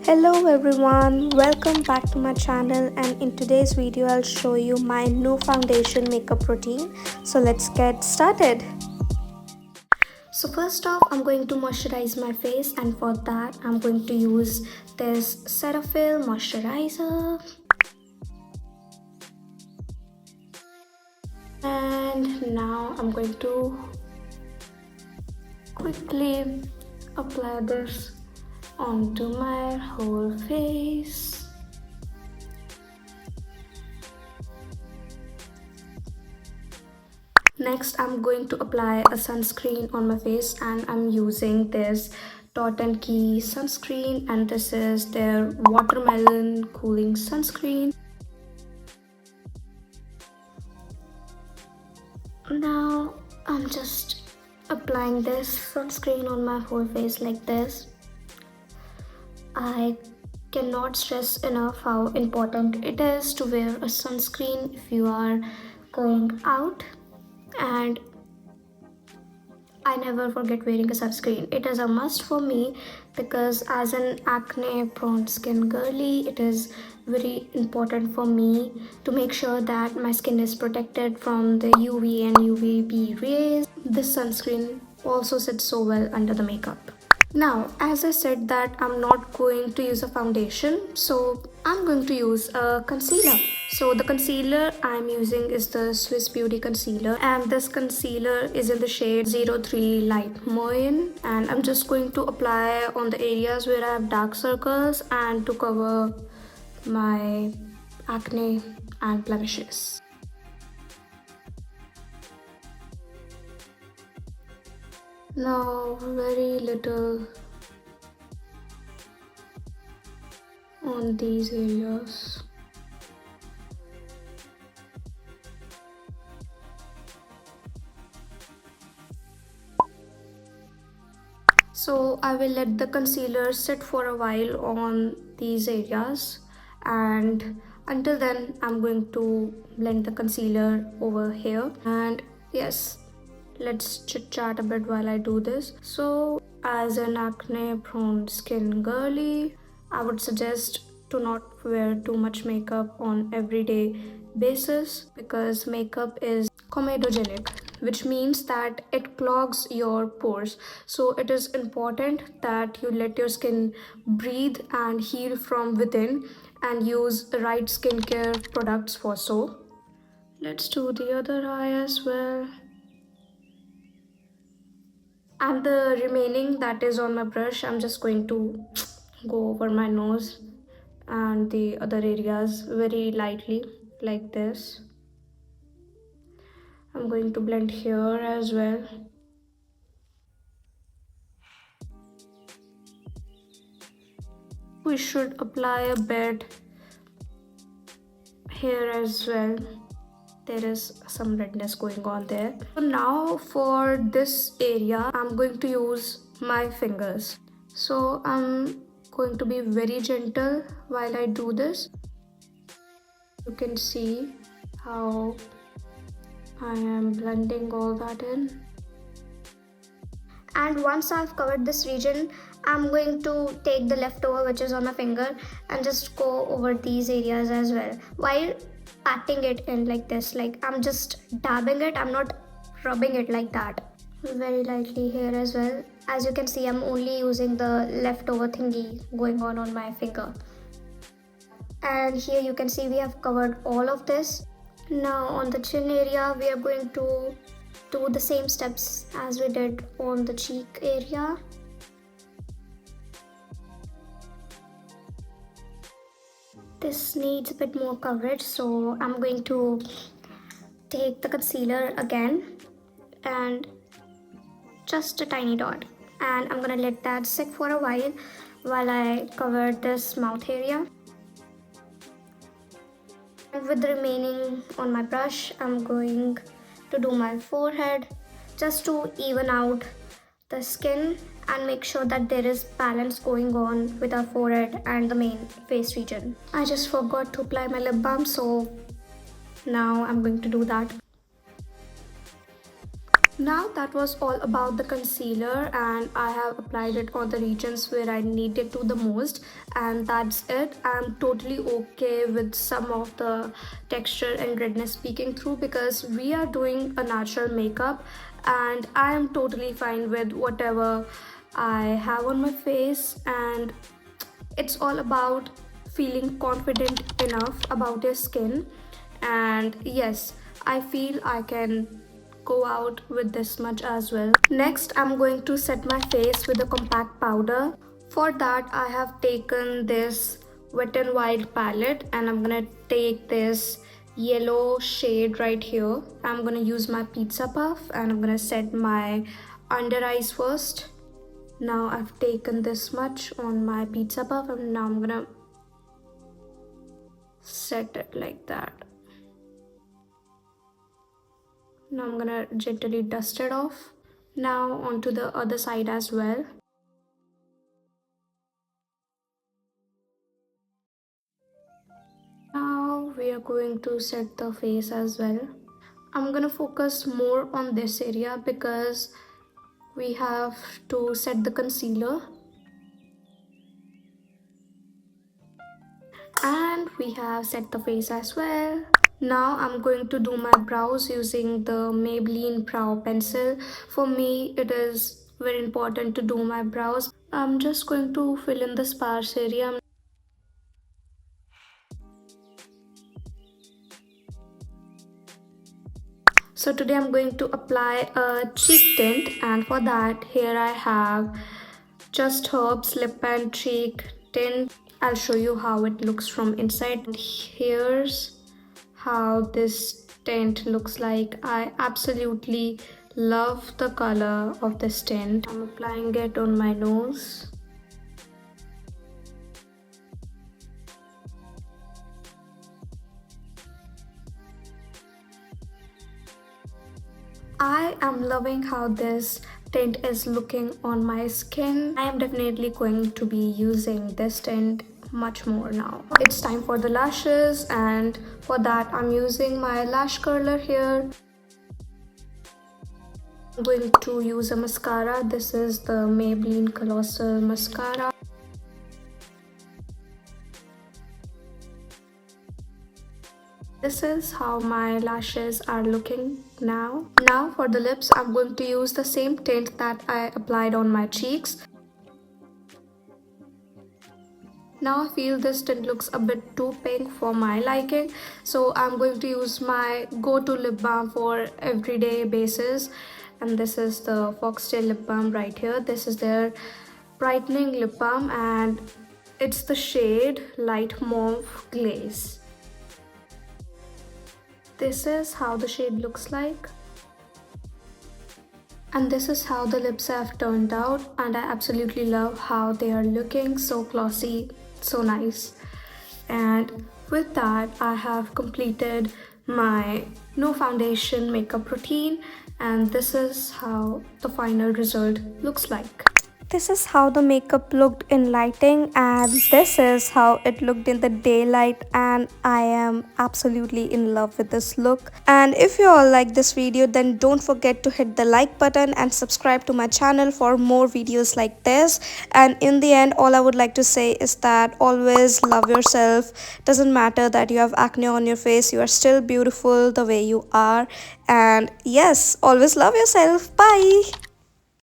Hello everyone, welcome back to my channel, and in today's video I'll show you my new foundation makeup routine. So let's get started. So first off, I'm going to moisturize my face, and for that I'm going to use this Cetaphil moisturizer. And now I'm going to quickly apply this onto my whole face. Next, I'm going to apply a sunscreen on my face, and I'm using this Dot & Key sunscreen, and this is their watermelon cooling sunscreen. Now I'm just applying this sunscreen on my whole face like this. I cannot stress enough how important it is to wear a sunscreen if you are going out, and I never forget wearing a sunscreen. It is a must for me because as an acne prone skin girly, it is very important for me to make sure that my skin is protected from the UV and UVB rays. This sunscreen also sits so well under the makeup. Now, as I said that I'm not going to use a foundation, so I'm going to use a concealer. So the concealer I'm using is the Swiss Beauty concealer, and this concealer is in the shade 03 Light Moyen, and I'm just going to apply on the areas where I have dark circles and to cover my acne and blemishes. Now very little on these areas. So I will let the concealer sit for a while on these areas, and until then I'm going to blend the concealer over here. And yes, let's chit chat a bit while I do this. So as an acne prone skin girly, I would suggest to not wear too much makeup on everyday basis because makeup is comedogenic, which means that it clogs your pores. So it is important that you let your skin breathe and heal from within and use the right skincare products for so. Let's do the other eye as well. And the remaining that is on my brush, I'm just going to go over my nose and the other areas very lightly like this. I'm going to blend here as well. We should apply a bit here as well. There is some redness going on there. So now for this area, I'm going to use my fingers. So I'm going to be very gentle while I do this. You can see how I am blending all that in. And once I've covered this region, I'm going to take the leftover which is on my finger and just go over these areas as well while patting it in like this. Like I'm just dabbing it, I'm not rubbing it like that. Very lightly here as well. As you can see, I'm only using the leftover thingy going on my finger. And here you can see we have covered all of this. Now on the chin area, we are going to do the same steps as we did on the cheek area. This needs a bit more coverage, so I'm going to take the concealer again and just a tiny dot, and I'm gonna let that sit for a while I cover this mouth area. And with the remaining on my brush, I'm going to do my forehead just to even out the skin and make sure that there is balance going on with our forehead and the main face region. I just forgot to apply my lip balm, so now I'm going to do that. Now that was all about the concealer, and I have applied it on the regions where I need it to the most, and that's it. I'm totally okay with some of the texture and redness peeking through because we are doing a natural makeup, and I am totally fine with whatever I have on my face. And it's all about feeling confident enough about your skin. And yes, I feel I can go out with this much as well. Next, I'm going to set my face with a compact powder. For that, I have taken this Wet n Wild palette, and I'm gonna take this yellow shade right here. I'm gonna use my pizza puff, and I'm gonna set my under eyes first. Now I've taken this much on my pizza puff, and now I'm gonna set it like that. Now I'm gonna gently dust it off. Now onto the other side as well. Now we are going to set the face as well. I'm gonna focus more on this area because we have to set the concealer. And we have set the face as well. Now I'm going to do my brows using the Maybelline brow pencil. For me, it is very important to do my brows. I'm just going to fill in the sparse area. So today I'm going to apply a cheek tint, and for that here I have Just Herbs Lip and Cheek Tint. I'll show you how it looks from inside. And here's how this tint looks like. I absolutely love the color of this tint. I'm applying it on my nose. I am loving how this tint is looking on my skin. I am definitely going to be using this tint much more now. It's time for the lashes, and for that I'm using my lash curler here. I'm going to use a mascara. This is the Maybelline Colossal Mascara. This is how my lashes are looking now. Now for the lips, I'm going to use the same tint that I applied on my cheeks. Now I feel this tint looks a bit too pink for my liking, so I'm going to use my go-to lip balm for everyday basis, and this is the Foxtail lip balm right here. This is their brightening lip balm, and it's the shade Light Mauve Glaze. This is how the shade looks like. And this is how the lips have turned out, and I absolutely love how they are looking, so glossy, so nice. And with that, I have completed my no foundation makeup routine, and this is how the final result looks like. This is how the makeup looked in lighting, and this is how it looked in the daylight, and I am absolutely in love with this look. And if you all like this video, then don't forget to hit the like button and subscribe to my channel for more videos like this. And in the end, all I would like to say is that always love yourself. Doesn't matter that you have acne on your face, you are still beautiful the way you are. And yes, always love yourself. Bye.